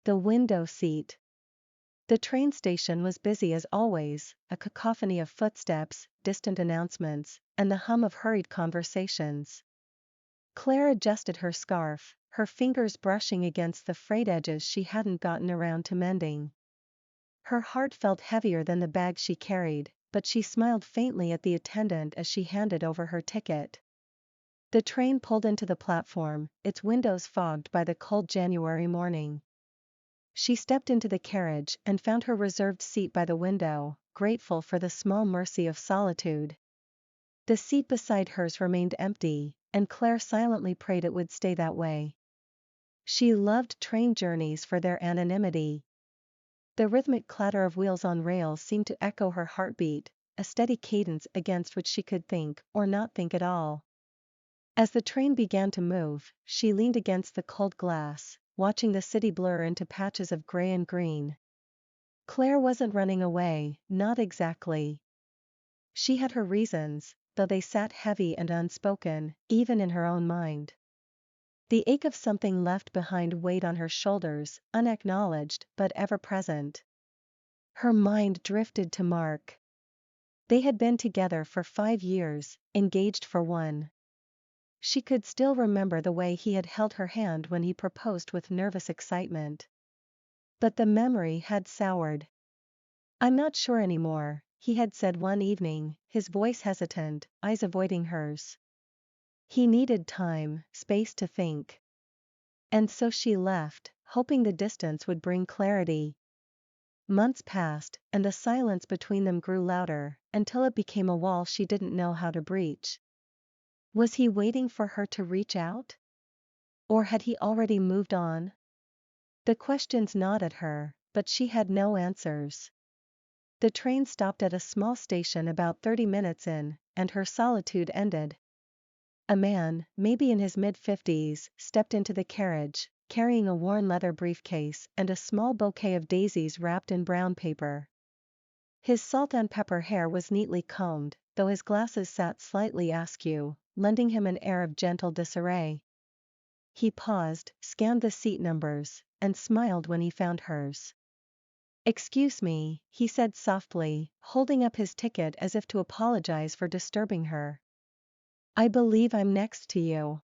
The window seat. The train station was busy as always, a cacophony of footsteps, distant announcements, and the hum of hurried conversations. Claire adjusted her scarf, her fingers brushing against the frayed edges she hadn't gotten around to mending. Her heart felt heavier than the bag she carried, but she smiled faintly at the attendant as she handed over her ticket. The train pulled into the platform, its windows fogged by the cold January morning. She stepped into the carriage and found her reserved seat by the window, grateful for the small mercy of solitude. The seat beside hers remained empty, and Claire silently prayed it would stay that way. She loved train journeys for their anonymity. The rhythmic clatter of wheels on rails seemed to echo her heartbeat, a steady cadence against which she could think or not think at all. As the train began to move, she leaned against the cold glass, watching the city blur into patches of gray and green. Claire wasn't running away, not exactly. She had her reasons, though they sat heavy and unspoken, even in her own mind. The ache of something left behind weighed on her shoulders, unacknowledged but ever present. Her mind drifted to Mark. They had been together for 5 years, engaged for 1. She could still remember the way he had held her hand when he proposed with nervous excitement. But the memory had soured. "I'm not sure anymore," he had said one evening, his voice hesitant, eyes avoiding hers. He needed time, space to think. And so she left, hoping the distance would bring clarity. Months passed, and the silence between them grew louder, until it became a wall she didn't know how to breach. Was he waiting for her to reach out? Or had he already moved on? The questions gnawed at her, but she had no answers. The train stopped at a small station about 30 minutes in, and her solitude ended. A man, maybe in his mid-50s, stepped into the carriage, carrying a worn leather briefcase and a small bouquet of daisies wrapped in brown paper. His salt and pepper hair was neatly combed, though his glasses sat slightly askew, lending him an air of gentle disarray. He paused, scanned the seat numbers, and smiled when he found hers. "Excuse me," he said softly, holding up his ticket as if to apologize for disturbing her. "I believe I'm next to you."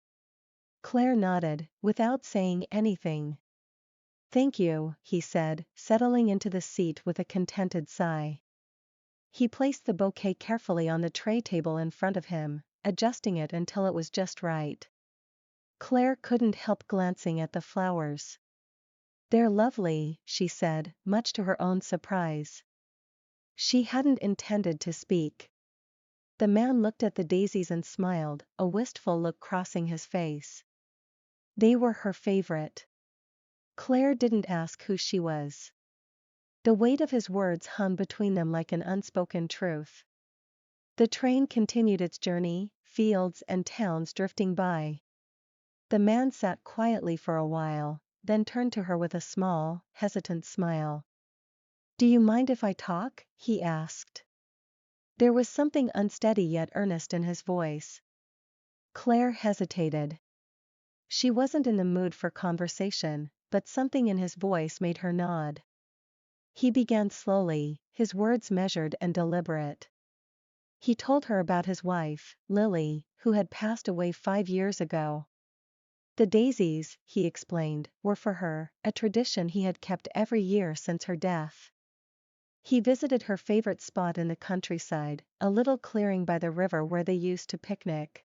Claire nodded, without saying anything. "Thank you," he said, settling into the seat with a contented sigh. He placed the bouquet carefully on the tray table in front of him, adjusting it until it was just right. Claire couldn't help glancing at the flowers. "They're lovely," she said, much to her own surprise. She hadn't intended to speak. The man looked at the daisies and smiled, a wistful look crossing his face. They were her favorite. Claire didn't ask who she was. The weight of his words hung between them like an unspoken truth. The train continued its journey, fields and towns drifting by. The man sat quietly for a while, then turned to her with a small, hesitant smile. "Do you mind if I talk?" he asked. There was something unsteady yet earnest in his voice. Claire hesitated. She wasn't in the mood for conversation, but something in his voice made her nod. He began slowly, his words measured and deliberate. He told her about his wife, Lily, who had passed away 5 years ago. The daisies, he explained, were for her, a tradition he had kept every year since her death. He visited her favorite spot in the countryside, a little clearing by the river where they used to picnic.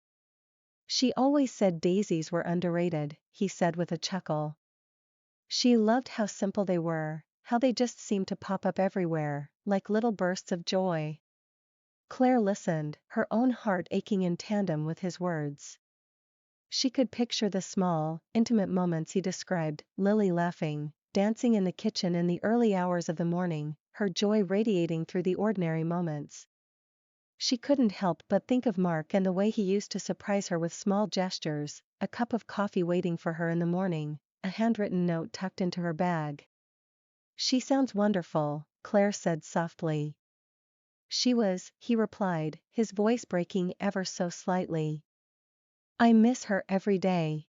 She always said daisies were underrated, he said with a chuckle. She loved how simple they were, how they just seemed to pop up everywhere, like little bursts of joy. Claire listened, her own heart aching in tandem with his words. She could picture the small, intimate moments he described, Lily laughing, dancing in the kitchen in the early hours of the morning, her joy radiating through the ordinary moments. She couldn't help but think of Mark and the way he used to surprise her with small gestures, a cup of coffee waiting for her in the morning, a handwritten note tucked into her bag. "She sounds wonderful," Claire said softly. "She was," he replied, his voice breaking ever so slightly. "I miss her every day."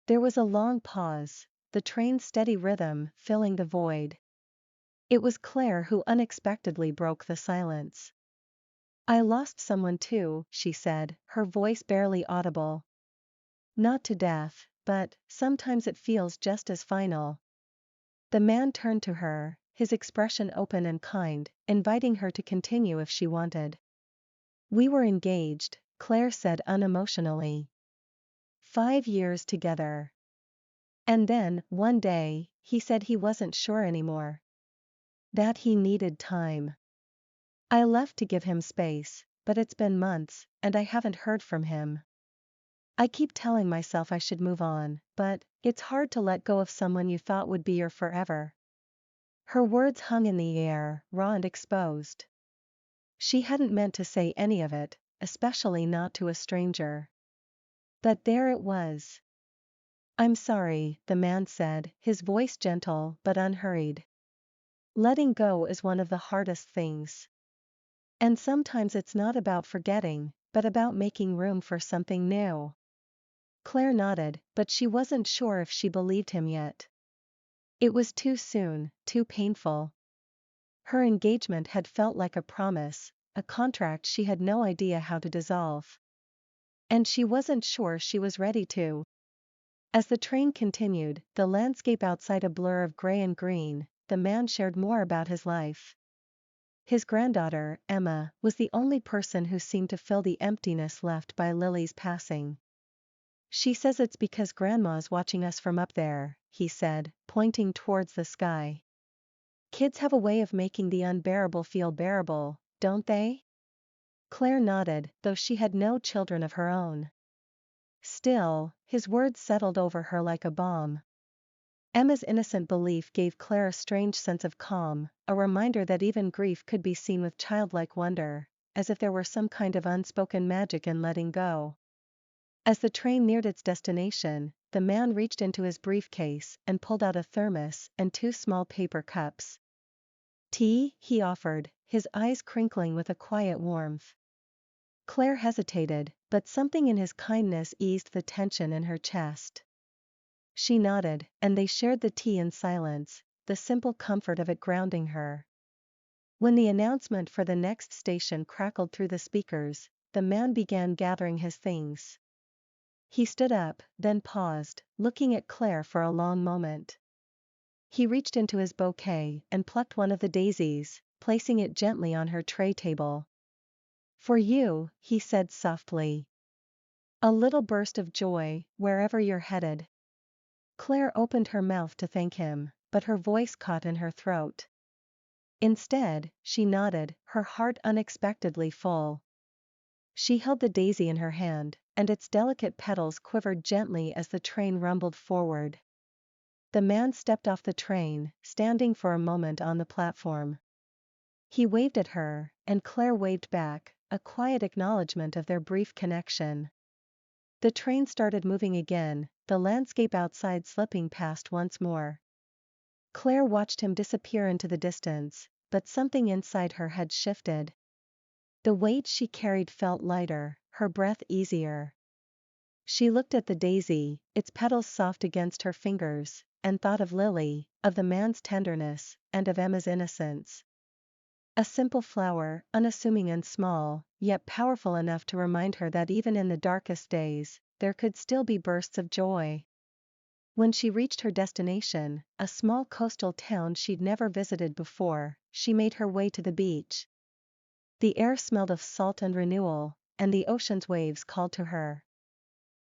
There was a long pause, the train's steady rhythm filling the void. It was Claire who unexpectedly broke the silence. "I lost someone too," she said, her voice barely audible. "Not to death, but sometimes it feels just as final." The man turned to her, his expression open and kind, inviting her to continue if she wanted. "We were engaged," Claire said unemotionally. 5 years together. And then, one day, he said he wasn't sure anymore. That he needed time. "I left to give him space, but it's been months, and I haven't heard from him. I keep telling myself I should move on, but it's hard to let go of someone you thought would be your forever." Her words hung in the air, raw and exposed. She hadn't meant to say any of it, especially not to a stranger. But there it was. "I'm sorry," the man said, his voice gentle but unhurried. "Letting go is one of the hardest things. And sometimes it's not about forgetting, but about making room for something new." Claire nodded, but she wasn't sure if she believed him yet. It was too soon, too painful. Her engagement had felt like a promise, a contract she had no idea how to dissolve. And she wasn't sure she was ready to. As the train continued, the landscape outside a blur of gray and green, the man shared more about his life. His granddaughter, Emma, was the only person who seemed to fill the emptiness left by Lily's passing. "She says it's because Grandma's watching us from up there," he said, pointing towards the sky. "Kids have a way of making the unbearable feel bearable, don't they?" Claire nodded, though she had no children of her own. Still, his words settled over her like a balm. Emma's innocent belief gave Claire a strange sense of calm, a reminder that even grief could be seen with childlike wonder, as if there were some kind of unspoken magic in letting go. As the train neared its destination, the man reached into his briefcase and pulled out a thermos and 2 small paper cups. "Tea?" he offered, his eyes crinkling with a quiet warmth. Claire hesitated, but something in his kindness eased the tension in her chest. She nodded, and they shared the tea in silence, the simple comfort of it grounding her. When the announcement for the next station crackled through the speakers, the man began gathering his things. He stood up, then paused, looking at Claire for a long moment. He reached into his bouquet and plucked one of the daisies, placing it gently on her tray table. "For you," he said softly. "A little burst of joy, wherever you're headed." Claire opened her mouth to thank him, but her voice caught in her throat. Instead, she nodded, her heart unexpectedly full. She held the daisy in her hand, and its delicate petals quivered gently as the train rumbled forward. The man stepped off the train, standing for a moment on the platform. He waved at her, and Claire waved back, a quiet acknowledgement of their brief connection. The train started moving again, the landscape outside slipping past once more. Claire watched him disappear into the distance, but something inside her had shifted. The weight she carried felt lighter, her breath easier. She looked at the daisy, its petals soft against her fingers, and thought of Lily, of the man's tenderness, and of Emma's innocence. A simple flower, unassuming and small, yet powerful enough to remind her that even in the darkest days, there could still be bursts of joy. When she reached her destination, a small coastal town she'd never visited before, she made her way to the beach. The air smelled of salt and renewal, and the ocean's waves called to her.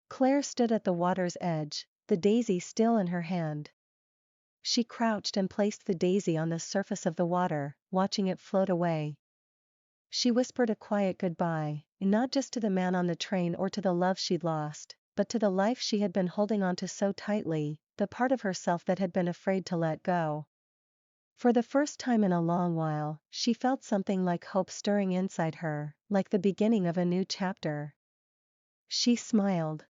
Claire stood at the water's edge, the daisy still in her hand. She crouched and placed the daisy on the surface of the water, watching it float away. She whispered a quiet goodbye, not just to the man on the train or to the love she'd lost, but to the life she had been holding onto so tightly, the part of herself that had been afraid to let go. For the first time in a long while, she felt something like hope stirring inside her, like the beginning of a new chapter. She smiled.